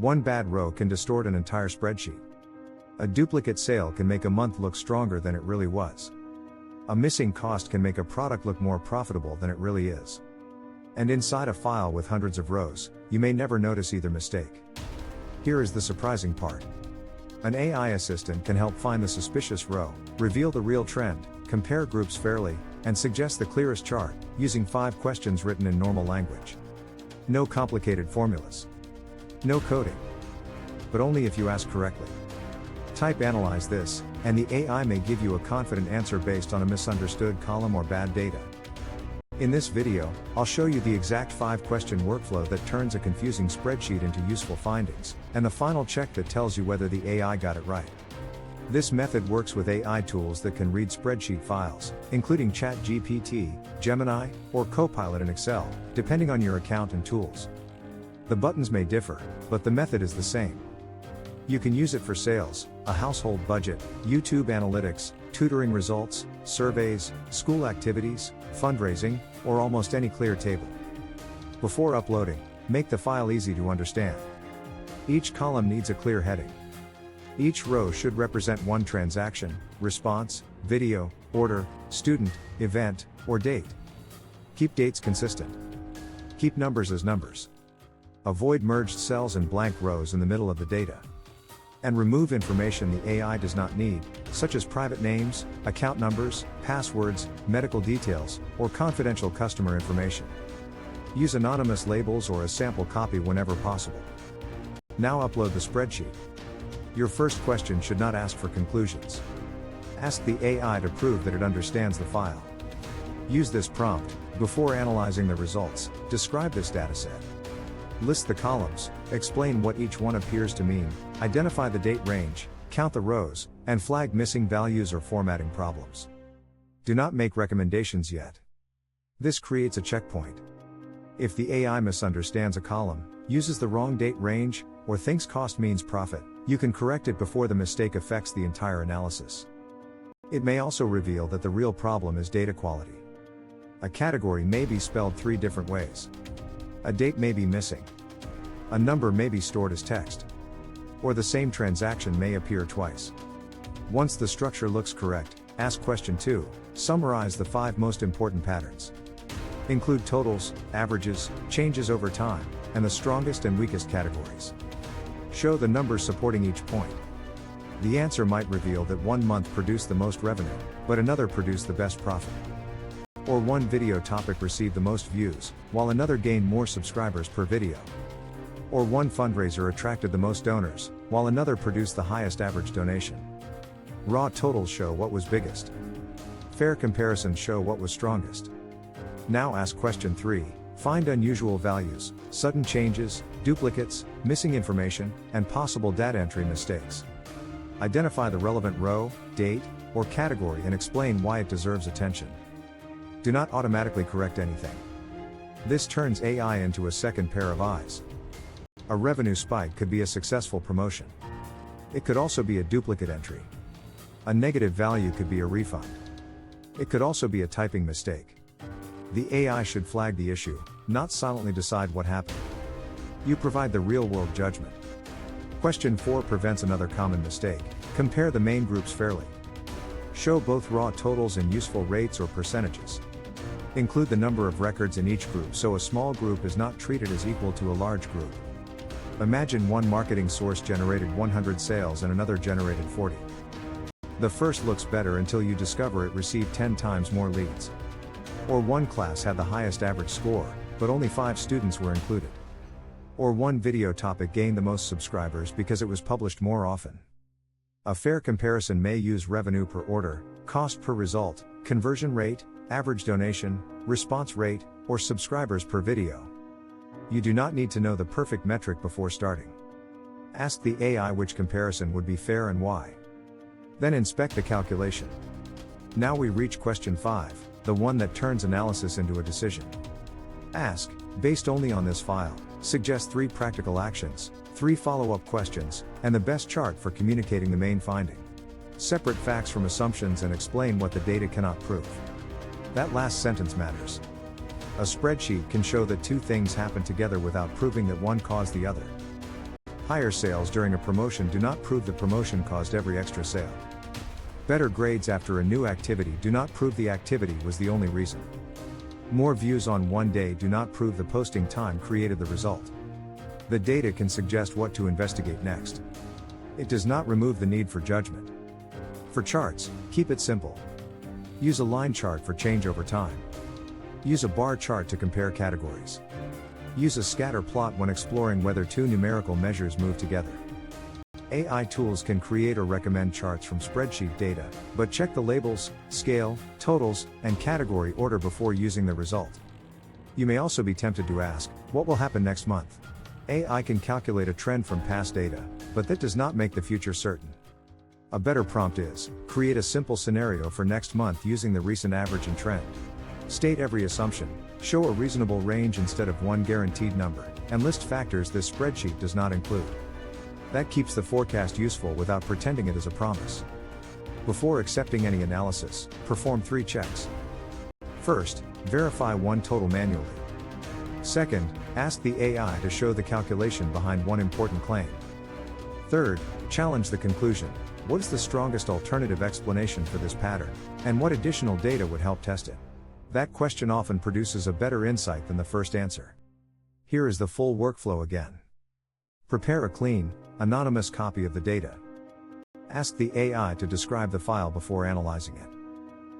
One bad row can distort an entire spreadsheet. A duplicate sale can make a month look stronger than it really was. A missing cost can make a product look more profitable than it really is. And inside a file with hundreds of rows, you may never notice either mistake. Here is the surprising part. An AI assistant can help find the suspicious row, reveal the real trend, compare groups fairly, and suggest the clearest chart, using 5 questions written in normal language. No complicated formulas. No coding. But only if you ask correctly. Type "analyze this," and the AI may give you a confident answer based on a misunderstood column or bad data. In this video, I'll show you the exact 5-question workflow that turns a confusing spreadsheet into useful findings, and the final check that tells you whether the AI got it right. This method works with AI tools that can read spreadsheet files, including ChatGPT, Gemini, or Copilot in Excel, depending on your account and tools. The buttons may differ, but the method is the same. You can use it for sales, a household budget, YouTube analytics, tutoring results, surveys, school activities, fundraising, or almost any clear table. Before uploading, make the file easy to understand. Each column needs a clear heading. Each row should represent one transaction, response, video, order, student, event, or date. Keep dates consistent. Keep numbers as numbers. Avoid merged cells and blank rows in the middle of the data. And remove information the AI does not need, such as private names, account numbers, passwords, medical details, or confidential customer information. Use anonymous labels or a sample copy whenever possible. Now upload the spreadsheet. Your first question should not ask for conclusions. Ask the AI to prove that it understands the file. Use this prompt: before analyzing the results, describe this dataset. List the columns, explain what each one appears to mean, identify the date range, count the rows, and flag missing values or formatting problems. Do not make recommendations yet. This creates a checkpoint. If the AI misunderstands a column, uses the wrong date range, or thinks cost means profit, you can correct it before the mistake affects the entire analysis. It may also reveal that the real problem is data quality. A category may be spelled 3 different ways. A date may be missing. A number may be stored as text. Or the same transaction may appear twice. Once the structure looks correct, ask question 2, summarize the 5 most important patterns. Include totals, averages, changes over time, and the strongest and weakest categories. Show the numbers supporting each point. The answer might reveal that one month produced the most revenue, but another produced the best profit. Or one video topic received the most views, while another gained more subscribers per video. Or one fundraiser attracted the most donors, while another produced the highest average donation. Raw totals show what was biggest. Fair comparisons show what was strongest. Now ask question 3, find unusual values, sudden changes, duplicates, missing information, and possible data entry mistakes. Identify the relevant row, date, or category and explain why it deserves attention. Do not automatically correct anything. This turns AI into a second pair of eyes. A revenue spike could be a successful promotion. It could also be a duplicate entry. A negative value could be a refund. It could also be a typing mistake. The AI should flag the issue, not silently decide what happened. You provide the real-world judgment. Question 4 prevents another common mistake: compare the main groups fairly. Show both raw totals and useful rates or percentages. Include the number of records in each group so a small group is not treated as equal to a large group. Imagine one marketing source generated 100 sales and another generated 40. The first looks better until you discover it received 10 times more leads. Or one class had the highest average score, but only 5 students were included. Or one video topic gained the most subscribers because it was published more often. A fair comparison may use revenue per order, cost per result, conversion rate, average donation, response rate, or subscribers per video. You do not need to know the perfect metric before starting. Ask the AI which comparison would be fair and why. Then inspect the calculation. Now we reach question 5, the one that turns analysis into a decision. Ask, based only on this file, suggest 3 practical actions, 3 follow-up questions, and the best chart for communicating the main finding. Separate facts from assumptions and explain what the data cannot prove. That last sentence matters. A spreadsheet can show that 2 things happen together without proving that one caused the other. Higher sales during a promotion do not prove the promotion caused every extra sale. Better grades after a new activity do not prove the activity was the only reason. More views on one day do not prove the posting time created the result. The data can suggest what to investigate next. It does not remove the need for judgment. For charts, keep it simple. Use a line chart for change over time. Use a bar chart to compare categories. Use a scatter plot when exploring whether two numerical measures move together. AI tools can create or recommend charts from spreadsheet data, but check the labels, scale, totals, and category order before using the result. You may also be tempted to ask, what will happen next month? AI can calculate a trend from past data, but that does not make the future certain. A better prompt is, create a simple scenario for next month using the recent average and trend. State every assumption, show a reasonable range instead of one guaranteed number, and list factors this spreadsheet does not include. That keeps the forecast useful without pretending it is a promise. Before accepting any analysis, perform 3 checks. First, verify one total manually. Second, ask the AI to show the calculation behind one important claim. Third, challenge the conclusion. What is the strongest alternative explanation for this pattern, and what additional data would help test it? That question often produces a better insight than the first answer. Here is the full workflow again. Prepare a clean, anonymous copy of the data. Ask the AI to describe the file before analyzing it.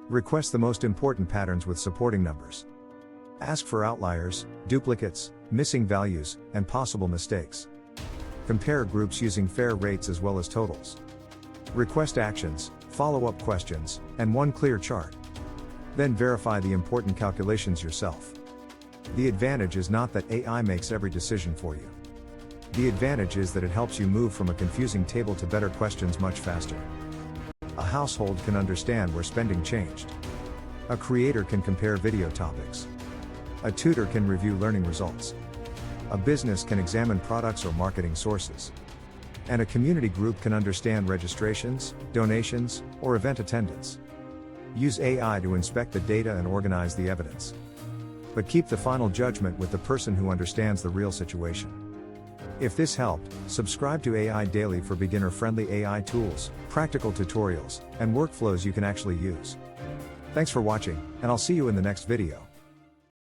Request the most important patterns with supporting numbers. Ask for outliers, duplicates, missing values, and possible mistakes. Compare groups using fair rates as well as totals. Request actions, follow-up questions, and one clear chart. Then verify the important calculations yourself. The advantage is not that AI makes every decision for you. The advantage is that it helps you move from a confusing table to better questions much faster. A household can understand where spending changed. A creator can compare video topics. A tutor can review learning results. A business can examine products or marketing sources. And a community group can understand registrations, donations, or event attendance. Use AI to inspect the data and organize the evidence. But keep the final judgment with the person who understands the real situation. If this helped, subscribe to AI Daily for beginner-friendly AI tools, practical tutorials, and workflows you can actually use. Thanks for watching, and I'll see you in the next video.